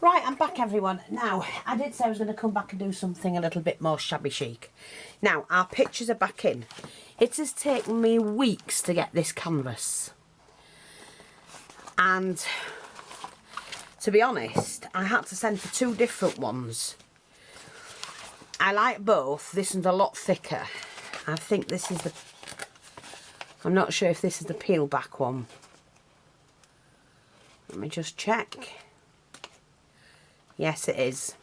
Right, I'm back everyone. Now, I did say I was going to come back and do something a little bit more shabby chic. Now, our pictures are back in. It has taken me weeks to get this canvas. And, to be honest, I had to send for 2 different ones. I like both. This one's a lot thicker. I think this is the... I'm not sure if this is the peel back one. Let me just check. Yes, it is.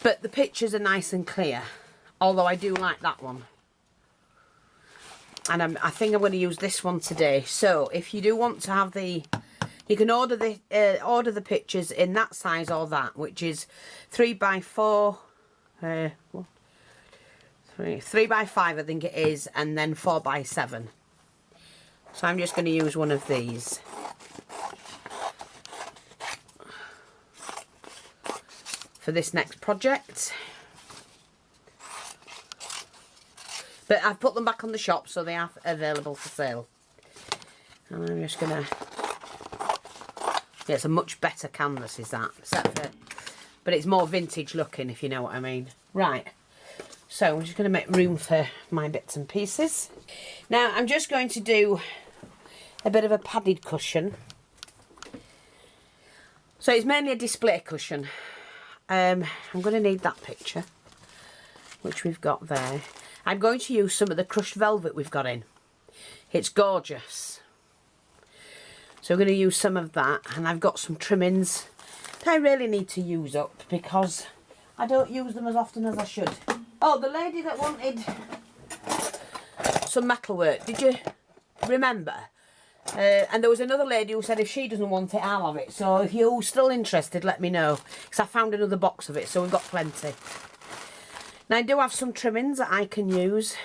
But the pictures are nice and clear, although I do like that one. And I think I'm going to use this one today. So if you do want to have the, you can order the pictures in that size or that, which is 3x4, 3x5 I think it is, and then 4x7. So I'm just going to use one of these. For this next project. But I've put them back on the shop so they are available for sale. And I'm just gonna, yeah, it's a much better canvas is that, except for, but it's more vintage looking, if you know what I mean. Right, so I'm just gonna make room for my bits and pieces. Now I'm just going to do a bit of a padded cushion. So it's mainly a display cushion. I'm going to need that picture, which we've got there. I'm going to use some of the crushed velvet we've got in. It's gorgeous. So we're going to use some of that, and I've got some trimmings that I really need to use up because I don't use them as often as I should. Oh, the lady that wanted some metalwork, did you remember? And there was another lady who said if she doesn't want it, I'll have it. So if you're still interested, let me know. Because I found another box of it, so we've got plenty. Now I do have some trimmings that I can use.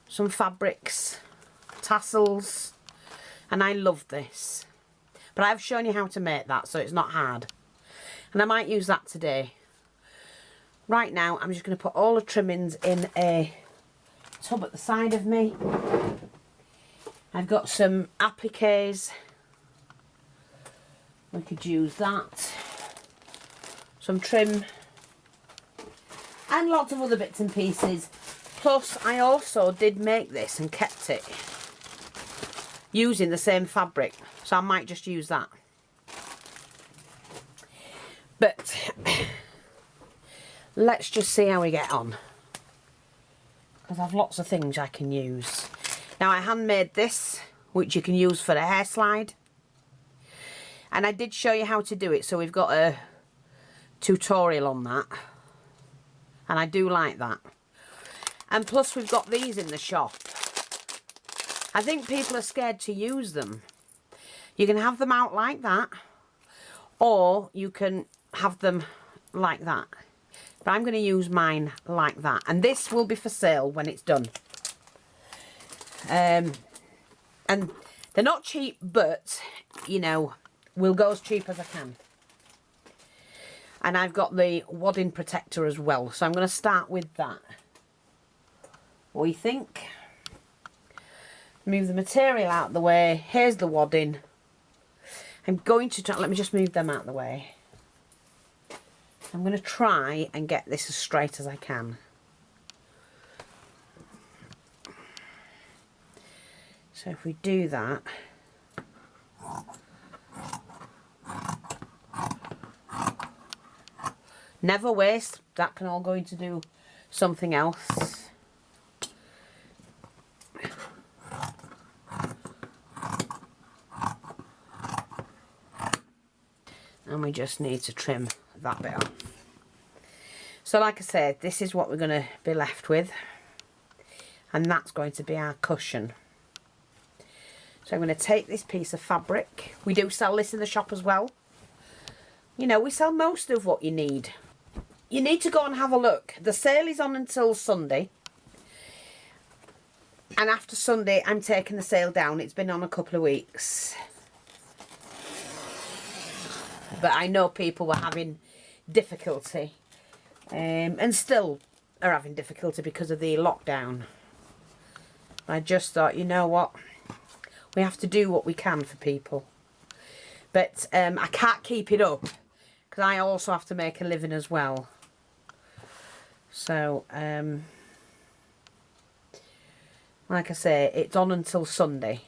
Some fabrics, tassels. And I love this. But I've shown you how to make that, so it's not hard. And I might use that today. Right now, I'm just going to put all the trimmings in a tub at the side of me. I've got some appliques, we could use that, some trim, and lots of other bits and pieces. Plus, I also did make this and kept it using the same fabric, so I might just use that. But, let's just see how we get on, because I've lots of things I can use. Now I handmade this, which you can use for a hair slide. And I did show you how to do it, so we've got a tutorial on that. And I do like that. And plus we've got these in the shop. I think people are scared to use them. You can have them out like that, or you can have them like that. But I'm going to use mine like that. And this will be for sale when it's done. And they're not cheap, but you know, we'll go as cheap as I can. And I've got the wadding protector as well, so I'm going to start with that. What do you think? Move the material out of the way. Here's the wadding. I'm going to try, let me just move them out of the way. I'm going to try and get this as straight as I can. So if we do that, never waste, that can all go into do something else. And we just need to trim that bit off. So like I said, this is what we're going to be left with, and that's going to be our cushion. So I'm going to take this piece of fabric. We do sell this in the shop as well. You know, we sell most of what you need. You need to go and have a look. The sale is on until Sunday. And after Sunday, I'm taking the sale down. It's been on a couple of weeks. But I know people were having difficulty. And still are having difficulty because of the lockdown. I just thought, you know what? We have to do what we can for people. But I can't keep it up because I also have to make a living as well. So, like I say, it's on until Sunday.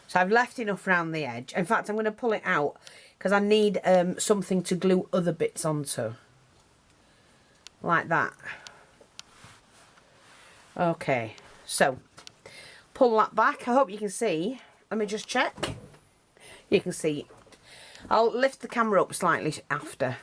So I've left enough around the edge. In fact, I'm going to pull it out because I need something to glue other bits onto. Like that. Okay, so pull that back. I hope you can see. Let me just check. You can see. I'll lift the camera up slightly after.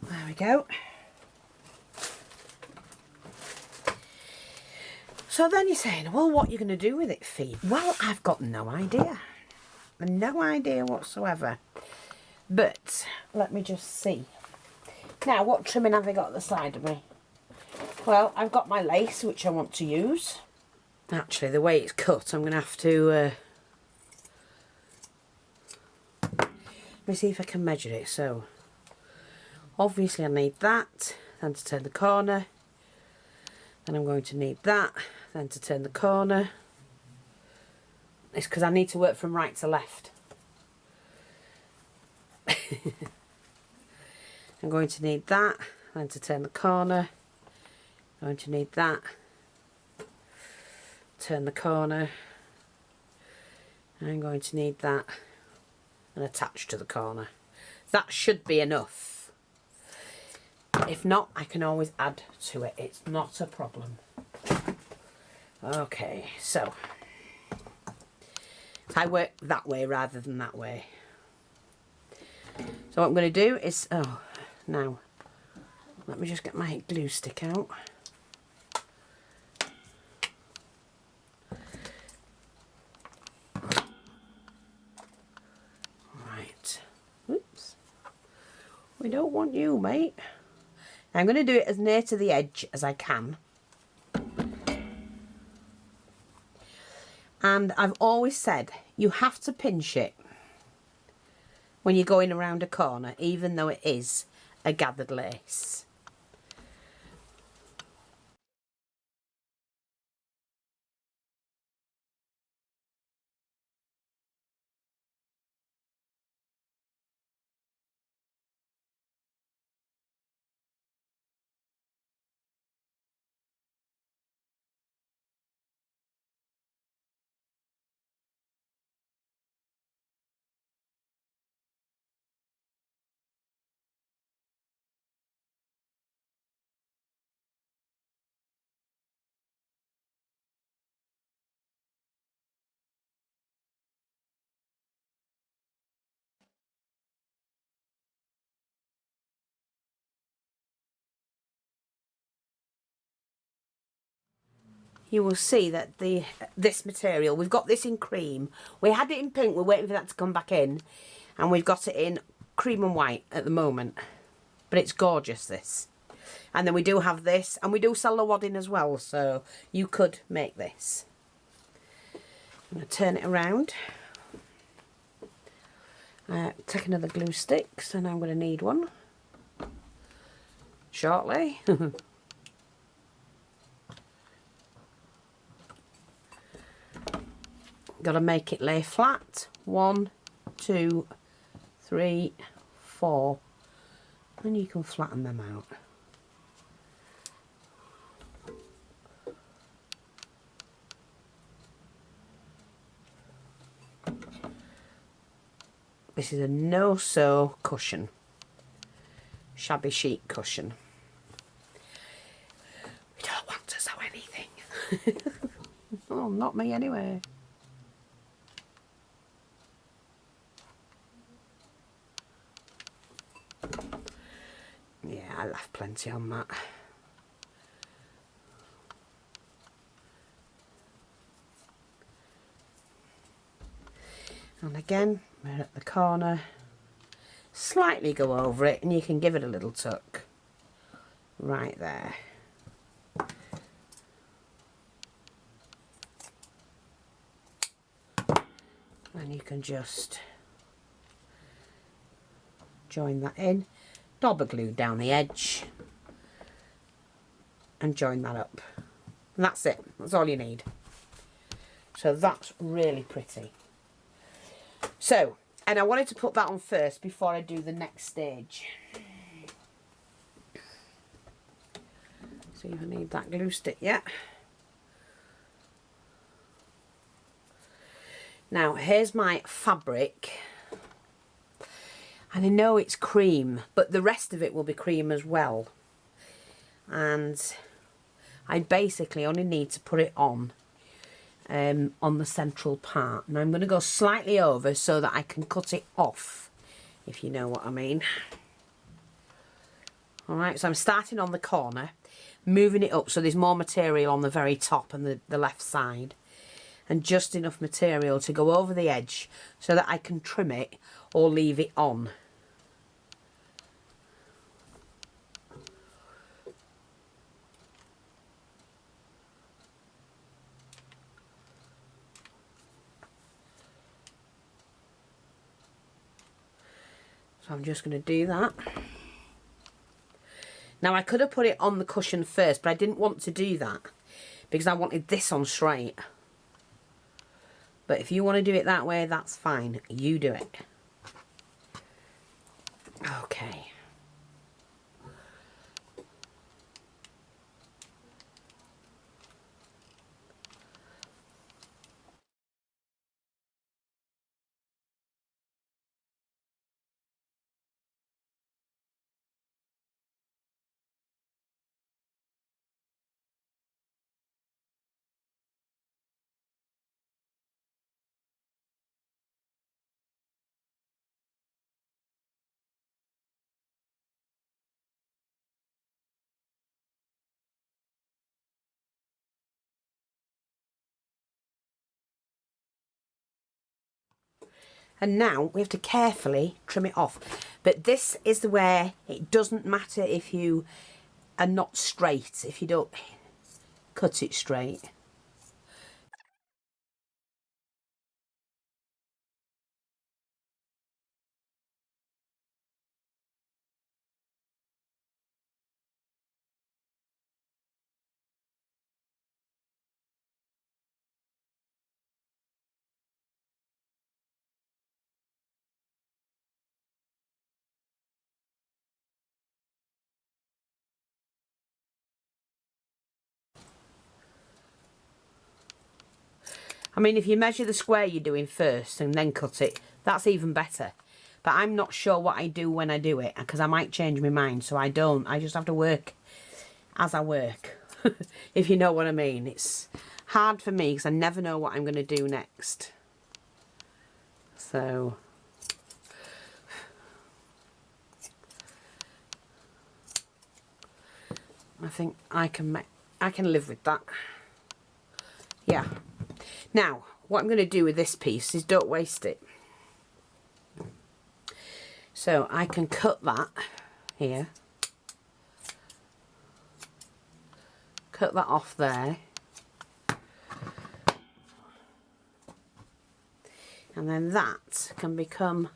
There we go. So then you're saying, well, what are you going to do with it, Fee? Well, I've got no idea. No idea whatsoever. But let me just see. Now, what trimming have I got at the side of me? Well, I've got my lace, which I want to use. Actually, the way it's cut, I'm going to have to... let me see if I can measure it. So, obviously I need that, then to turn the corner. Then I'm going to need that, then to turn the corner. It's because I need to work from right to left. I'm going to need that, then to turn the corner. I'm going to need that, turn the corner. I'm going to need that and attach to the corner. That should be enough. If not, I can always add to it. It's not a problem. Okay, so I work that way rather than that way. So what I'm going to do is, now, let me just get my glue stick out. Right. Oops. We don't want you, mate. I'm going to do it as near to the edge as I can. And I've always said, you have to pinch it when you're going around a corner, even though it is a gathered lace. You will see that this material, we've got this in cream. We had it in pink, we're waiting for that to come back in. And we've got it in cream and white at the moment. But it's gorgeous, this. And then we do have this, and we do sell the wadding as well, so you could make this. I'm going to turn it around. Take another glue stick, so now I'm going to need one. Shortly. Got to make it lay flat. 1, 2, 3, 4. And you can flatten them out. This is a no-sew cushion. Shabby Chic cushion. We don't want to sew anything. Oh, not me anyway. Yeah, I left plenty on that. And again, we're at the corner. Slightly go over it and you can give it a little tuck. Right there. And you can just join that in. Dobber glue down the edge. And join that up. And that's it. That's all you need. So that's really pretty. So, and I wanted to put that on first before I do the next stage. See if I need that glue stick yet. Now, here's my fabric. And I know it's cream, but the rest of it will be cream as well. And I basically only need to put it on the central part. And I'm going to go slightly over so that I can cut it off, if you know what I mean. Alright, so I'm starting on the corner, moving it up so there's more material on the very top and the left side. And just enough material to go over the edge so that I can trim it or leave it on. So I'm just going to do that. Now I could have put it on the cushion first, but I didn't want to do that because I wanted this on straight. But if you want to do it that way, that's fine. You do it. Okay. And now we have to carefully trim it off. But this is where it doesn't matter if you are not straight, if you don't cut it straight. I mean, if you measure the square you're doing first and then cut it, that's even better. But I'm not sure what I do when I do it, because I might change my mind, so I don't. I just have to work as I work, if you know what I mean. It's hard for me because I never know what I'm going to do next. So I think I can live with that. Yeah. Now, what I'm going to do with this piece is don't waste it. So I can cut that here. Cut that off there. And then that can become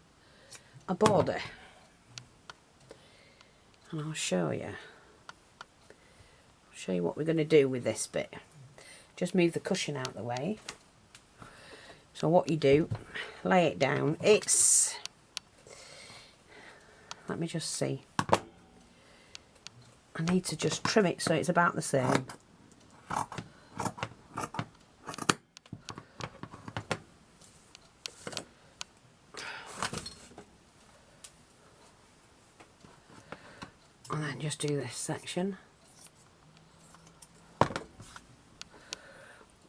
a border. And I'll show you. I'll show you what we're going to do with this bit. Just move the cushion out of the way. So what you do, lay it down. It's, let me just see. I need to just trim it so it's about the same. then just do this section.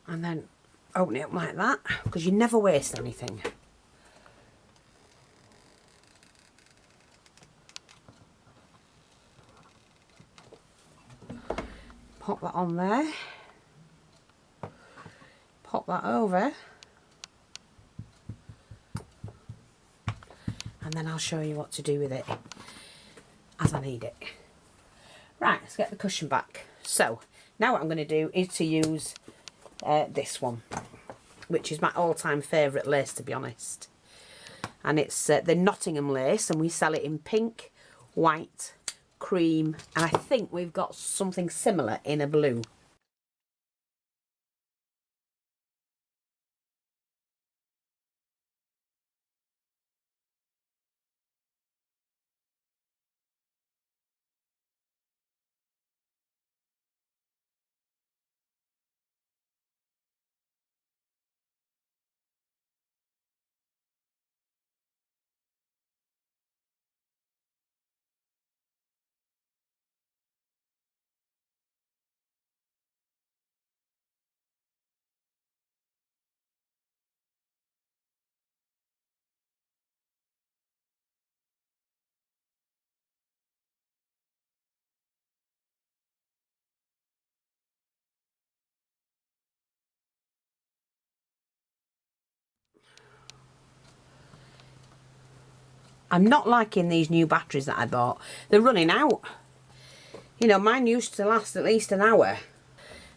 And then open it up like that, because you never waste anything. Pop that on there. Pop that over. And then I'll show you what to do with it as I need it. Right, let's get the cushion back. So, now what I'm going to do is to use this one, which is my all-time favourite lace, to be honest. And it's the Nottingham lace, and we sell it in pink, white, cream, and I think we've got something similar in a blue. I'm not liking these new batteries that I bought. They're running out. You know, mine used to last at least an hour.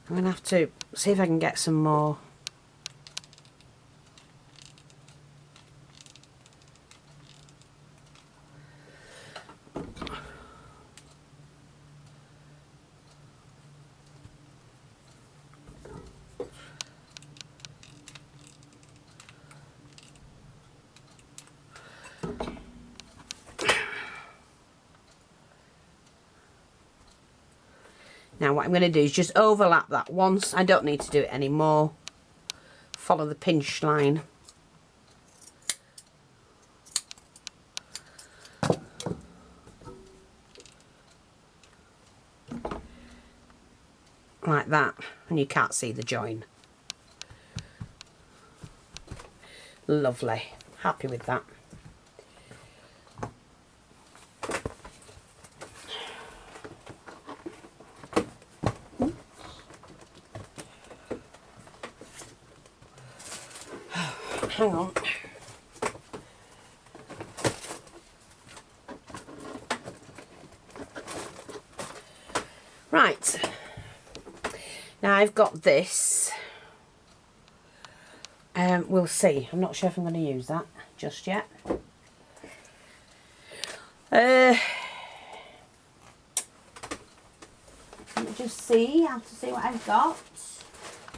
I'm going to have to see if I can get some more. Now what I'm going to do is just overlap that once. I don't need to do it anymore. Follow the pinch line. Like that. And you can't see the join. Lovely. Happy with that. Hang on. Right. Now I've got this. We'll see. I'm not sure if I'm going to use that just yet. Let me just see. I have to see what I've got.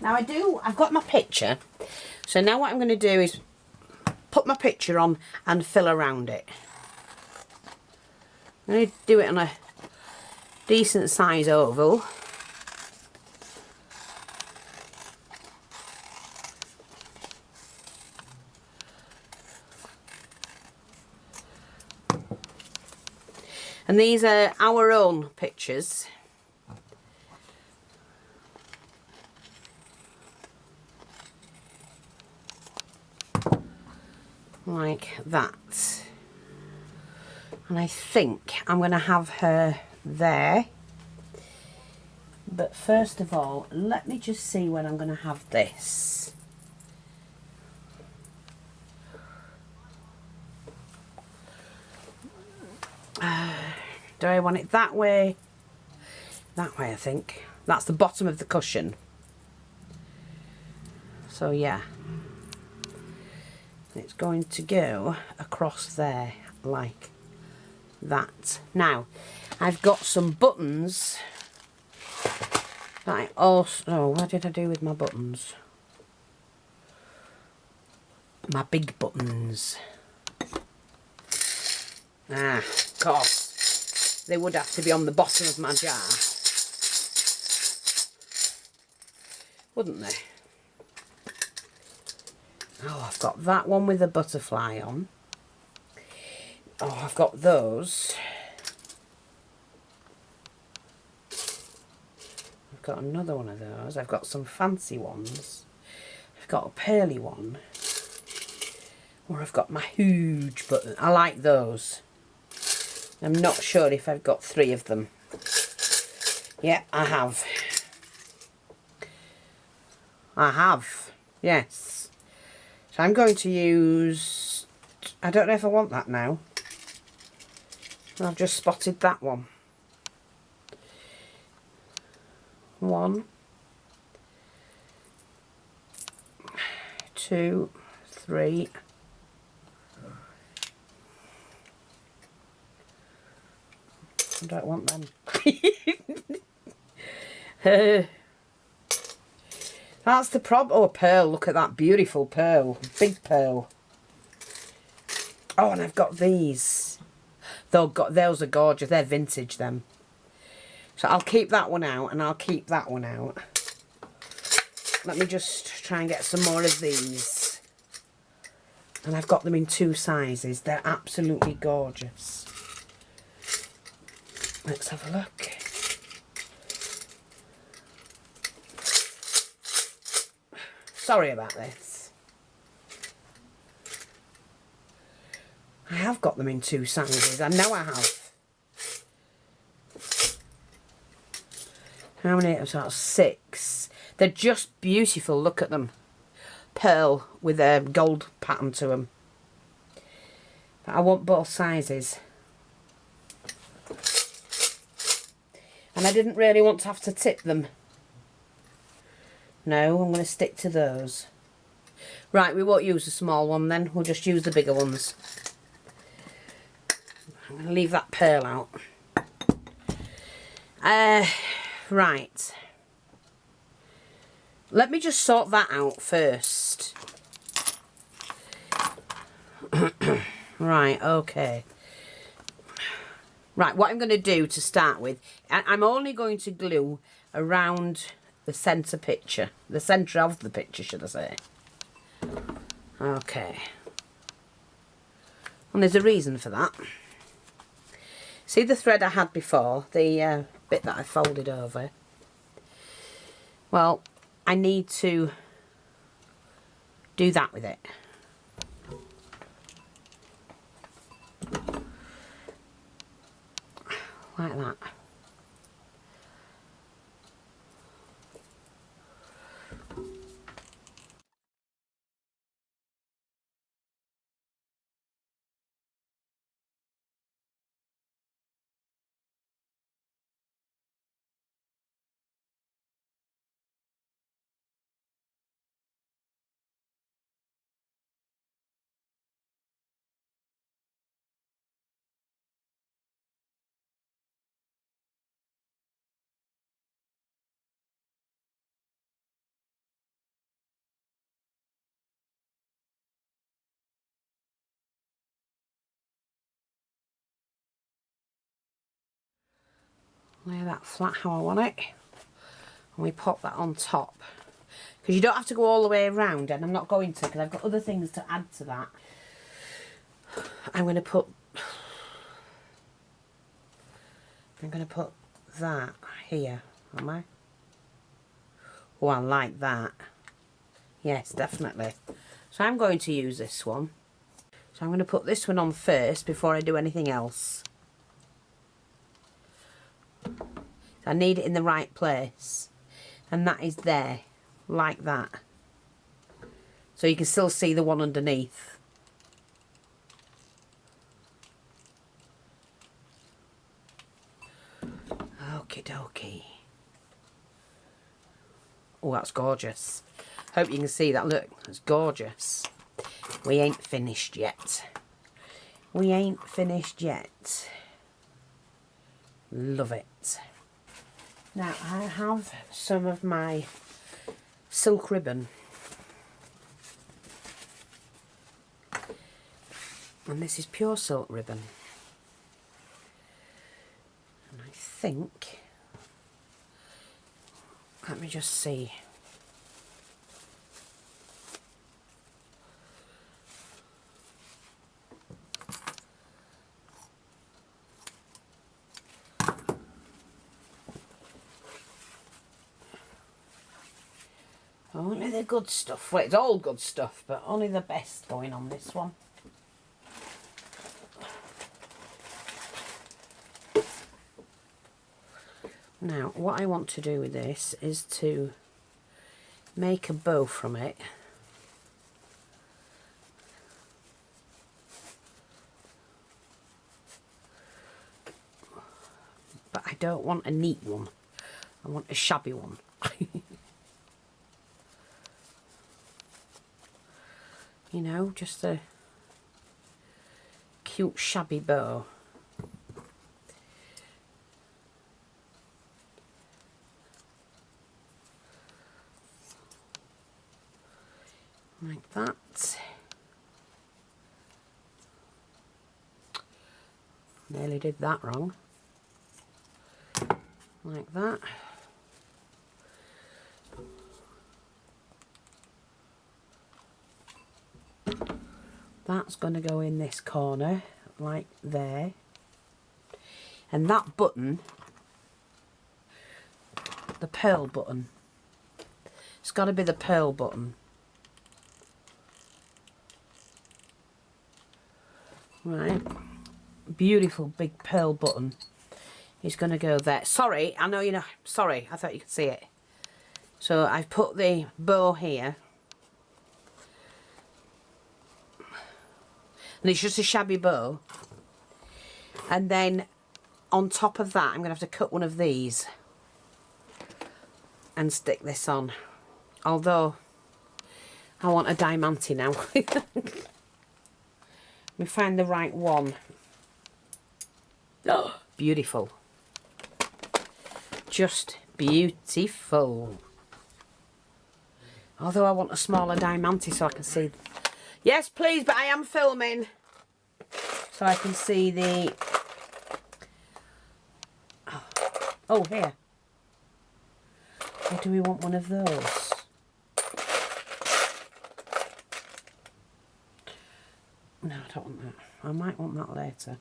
Now I've got my picture. So now what I'm going to do is put my picture on and fill around it. I'm going to do it on a decent size oval. And these are our own pictures. Like that. And I think I'm going to have her there. But first of all, let me just see when I'm going to have this. Do I want it that way? That way, I think. That's the bottom of the cushion. So yeah. It's going to go across there like that. Now, I've got some buttons that I also... Oh, what did I do with my buttons? My big buttons. Ah, of course. They would have to be on the bottom of my jar. Wouldn't they? Oh, I've got that one with a butterfly on. Oh, I've got those. got another one of those. I've got some fancy ones. I've got a pearly one. Or I've got my huge button. I like those. I'm not sure if I've got 3 of them. Yeah, I have. I have. Yes. So I'm going to use... I don't know if I want that now. I've just spotted that one. 1, 2, 3. I don't want them. That's the problem. Oh, pearl. Look at that beautiful pearl. Big pearl. Oh, and I've got these. Those are gorgeous. They're vintage, them. So I'll keep that one out and I'll keep that one out. Let me just try and get some more of these. And I've got them in 2 sizes. They're absolutely gorgeous. Let's have a look. Sorry about this. I have got them in 2 sizes. I know I have. How many? So 6. They're just beautiful. Look at them. Pearl with a gold pattern to them. But I want both sizes. And I didn't really want to have to tip them. No, I'm going to stick to those. Right, we won't use the small one then. We'll just use the bigger ones. I'm going to leave that pearl out. Right. Let me just sort that out first. Right, okay. Right, what I'm going to do to start with, I'm only going to glue around the centre picture. The centre of the picture, should I say. Okay. And there's a reason for that. See the thread I had before? The bit that I folded over? Well, I need to do that with it. Like that. Lay that flat how I want it. And we pop that on top. Because you don't have to go all the way around, and I'm not going to because I've got other things to add to that. I'm going to put that here, am I? Oh, I like that. Yes, definitely. So I'm going to use this one. So I'm going to put this one on first before I do anything else. I need it in the right place. And that is there, like that. So you can still see the one underneath. Okie dokie. Oh, that's gorgeous. Hope you can see that. Look, it's gorgeous. We ain't finished yet. We ain't finished yet. Love it. Now, I have some of my silk ribbon. And this is pure silk ribbon. And I think... Let me just see. Only the good stuff. Well, it's all good stuff, but only the best going on this one. Now, what I want to do with this is to make a bow from it. But I don't want a neat one. I want a shabby one. You know, just a cute shabby bow. Like that. Nearly did that wrong. Like that. That's going to go in this corner, like there. And that button, the pearl button, it's got to be the pearl button. Right, beautiful big pearl button is going to go there. Sorry, I know you know, sorry, I thought you could see it. So I've put the bow here. And it's just a shabby bow. And then on top of that, I'm going to have to cut one of these and stick this on. Although, I want a diamante now. Let me find the right one. Oh, beautiful. Just beautiful. Although I want a smaller diamante so I can see. Yes, please, but I am filming. So I can see the... Oh, here. Or do we want one of those? No, I don't want that. I might want that later.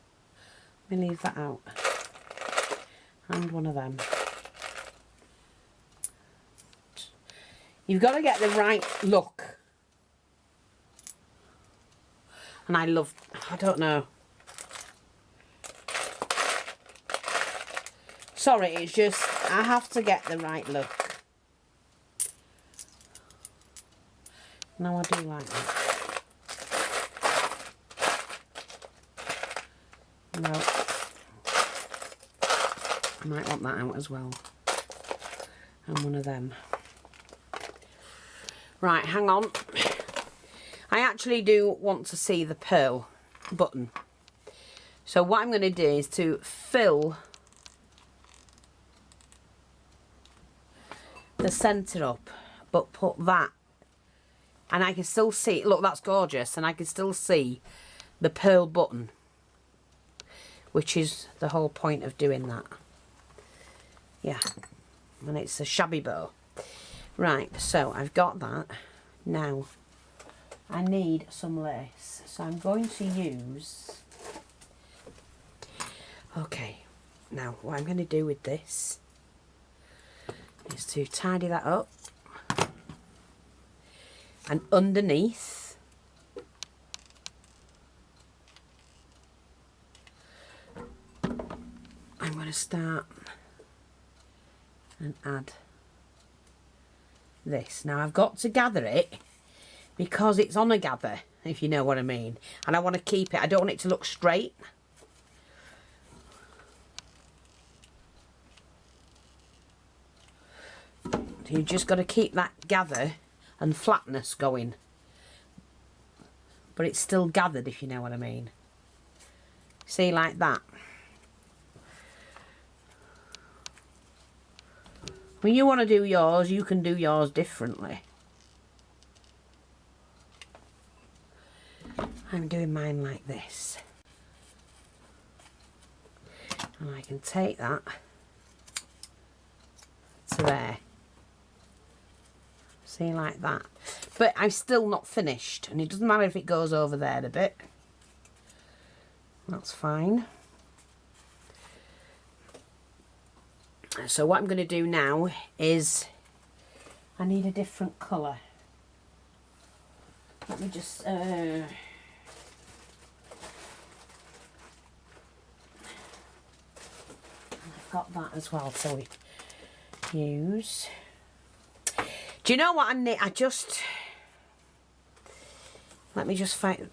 Let me leave that out. And one of them. You've got to get the right look. And I love, I don't know. Sorry, it's just, I have to get the right look. No, I do like that. No. I might want that out as well. And one of them. Right, hang on. I actually do want to see the pearl button. So what I'm going to do is to fill the centre up, but put that, and I can still see, look, that's gorgeous, and I can still see the pearl button, which is the whole point of doing that. Yeah, and it's a shabby bow. Right, so I've got that. Now I need some lace, so I'm going to use, okay, now what I'm going to do with this is to tidy that up, and underneath I'm going to start and add this. Now I've got to gather it because it's on a gather, if you know what I mean, and I want to keep it, I don't want it to look straight. You just got to keep that gather and flatness going, but it's still gathered, if you know what I mean. See, like that. When you want to do yours, you can do yours differently. I'm doing mine like this, and I can take that to there. See, like that. But I'm still not finished, and it doesn't matter if it goes over there a bit. That's fine. So what I'm going to do now is I need a different colour. Let me just... I've got that as well, so we use... Do you know what I need? Let me just find...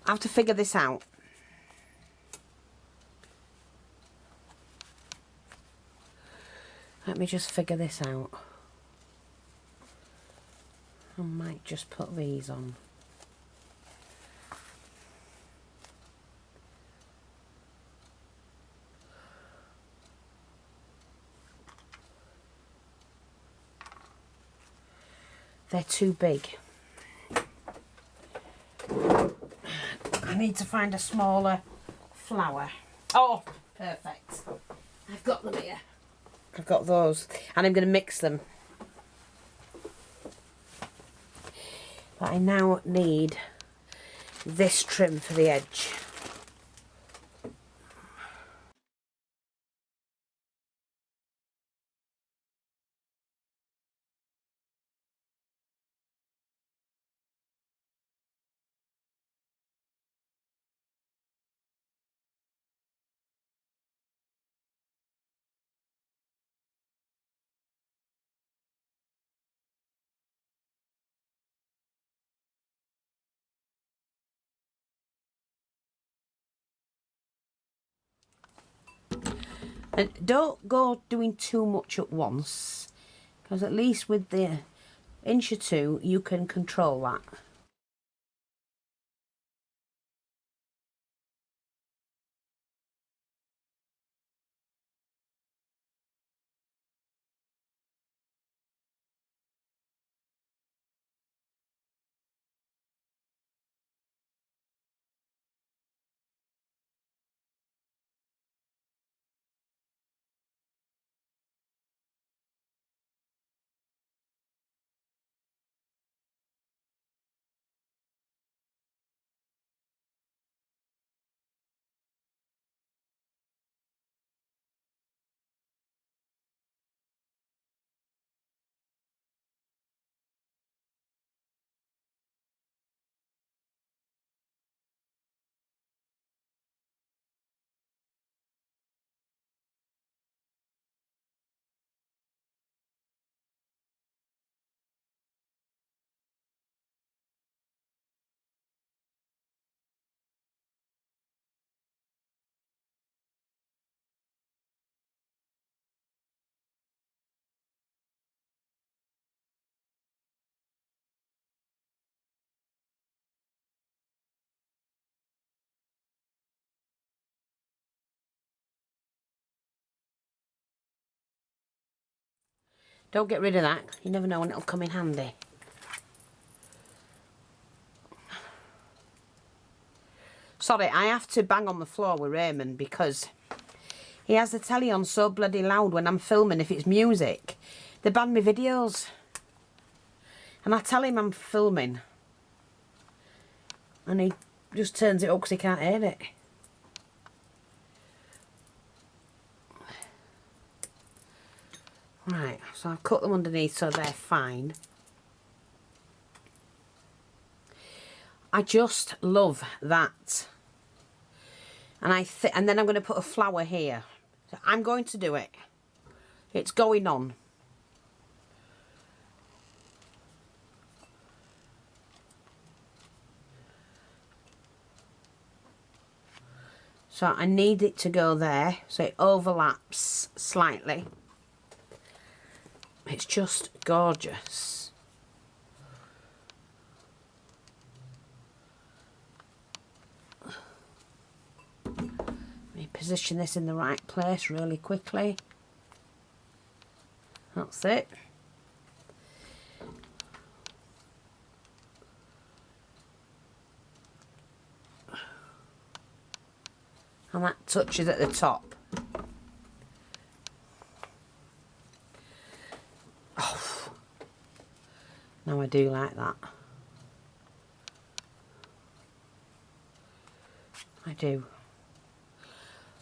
I have to figure this out. Let me just figure this out. I might just put these on. They're too big. I need to find a smaller flower. Oh, perfect. I've got them here. I've got those. And I'm going to mix them. But I now need this trim for the edge. And don't go doing too much at once, because at least with the inch or two you can control that. Don't get rid of that. You never know when it'll come in handy. Sorry, I have to bang on the floor with Raymond because he has the telly on so bloody loud when I'm filming. If it's music, they ban me videos. And I tell him I'm filming. And he just turns it up because he can't hear it. Right, so I've cut them underneath so they're fine. I just love that. And then I'm going to put a flower here. So I'm going to do it. It's going on. So I need it to go there so it overlaps slightly. It's just gorgeous. Let me position this in the right place really quickly. That's it. And that touches at the top. Oh, now I do like that. I do.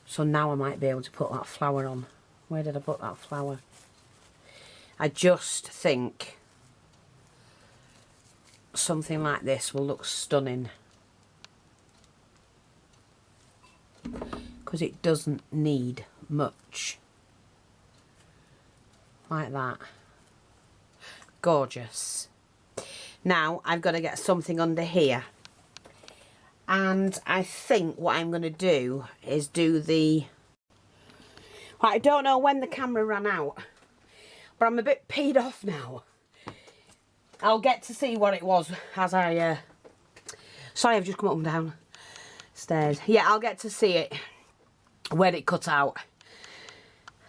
So now I might be able to put that flower on. Where did I put that flower? I just think something like this will look stunning. Because it doesn't need much. Like that. Gorgeous. Now I've got to get something under here. And I think what I'm going to do is do the... I don't know when the camera ran out, but I'm a bit peed off now. I'll get to see what it was as I... Sorry, I've just come up and down stairs. Yeah, I'll get to see it when it cut out.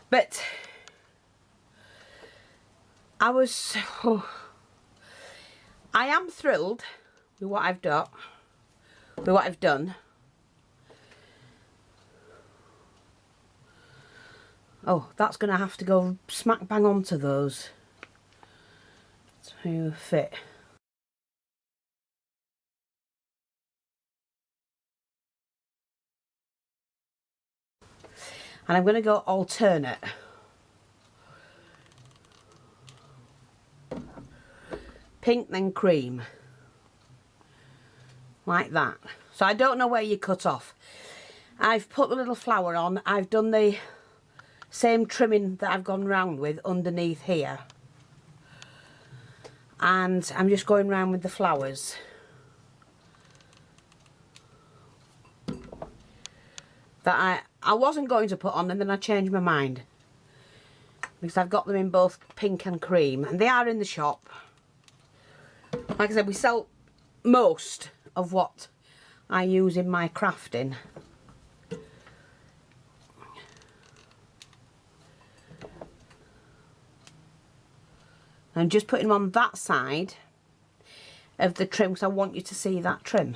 But I was... I am thrilled with what I've done. Oh, that's going to have to go smack bang onto those to fit. And I'm going to go alternate. Pink then cream. Like that. So I don't know where you cut off. I've put the little flower on. I've done the same trimming that I've gone round with underneath here. And I'm just going round with the flowers. That I wasn't going to put on, and then I changed my mind. Because I've got them in both pink and cream. And they are in the shop. Like I said, we sell most of what I use in my crafting. I'm just putting them on that side of the trim because I want you to see that trim.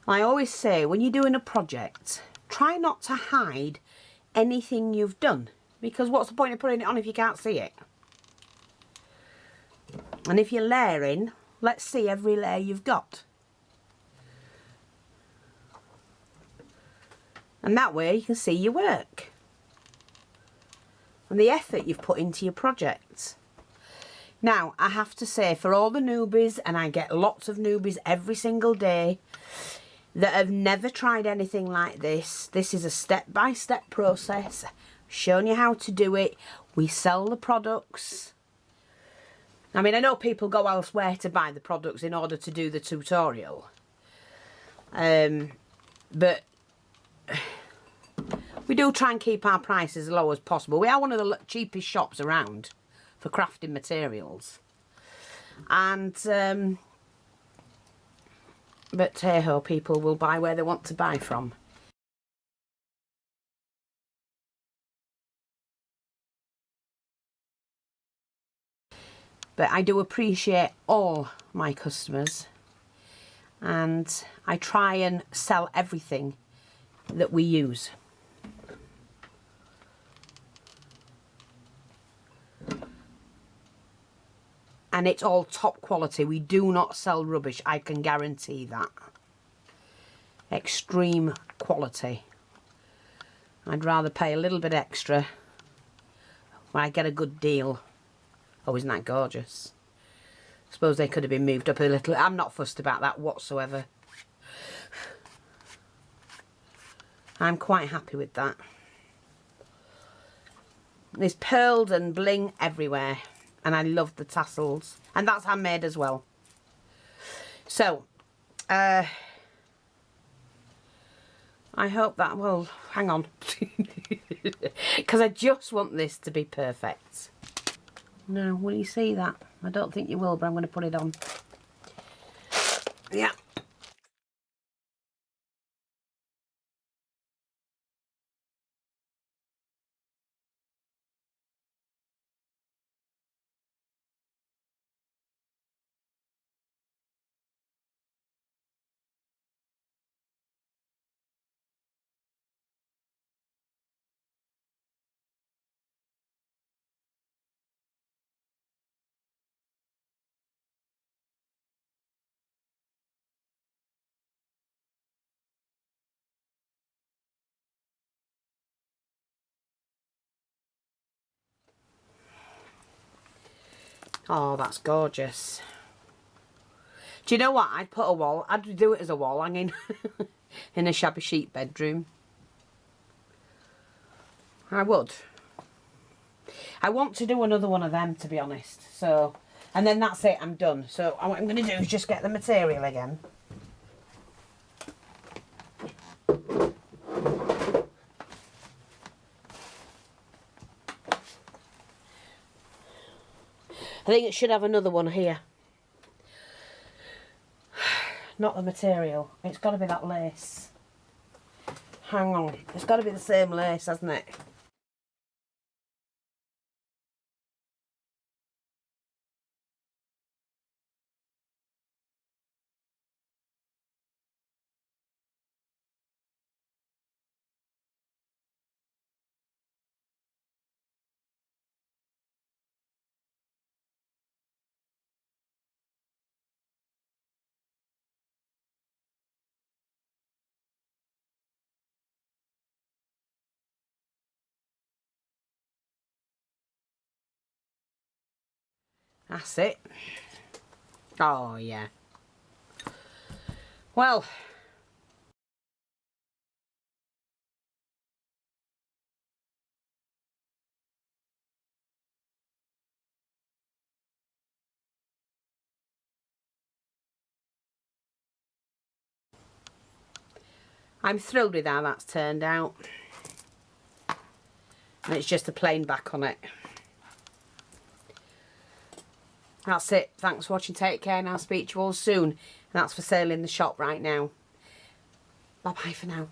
I always say, when you're doing a project, try not to hide anything you've done, because what's the point of putting it on if you can't see it? And if you're layering, let's see every layer you've got. And that way you can see your work and the effort you've put into your projects. Now, I have to say, for all the newbies, and I get lots of newbies every single day that have never tried anything like this, this is a step-by-step process, showing you how to do it. We sell the products. I mean, I know people go elsewhere to buy the products in order to do the tutorial. But we do try and keep our prices as low as possible. We are one of the cheapest shops around for crafting materials. And, but hey ho, people will buy where they want to buy from. But I do appreciate all my customers, and I try and sell everything that we use. And it's all top quality. We do not sell rubbish, I can guarantee that. Extreme quality. I'd rather pay a little bit extra when I get a good deal. Oh, isn't that gorgeous? I suppose they could have been moved up a little. I'm not fussed about that whatsoever. I'm quite happy with that. There's pearls and bling everywhere. And I love the tassels. And that's handmade as well. So, I hope that, well, hang on. Because I just want this to be perfect. Now, will you see that? I don't think you will, but I'm going to put it on. Yeah. Oh, that's gorgeous. Do you know what? I'd put a wall. I'd do it as a wall hanging in a Shabby Chic bedroom. I would. I want to do another one of them, to be honest. So, and then that's it. I'm done. So what I'm going to do is just get the material again. I think it should have another one here. Not the material. It's got to be that lace. Hang on. It's got to be the same lace, hasn't it? That's it. Oh, yeah. Well, I'm thrilled with how that's turned out. And it's just a plain back on it. That's it. Thanks for watching. Take care and I'll speak to you all soon. And that's for sale in the shop right now. Bye bye for now.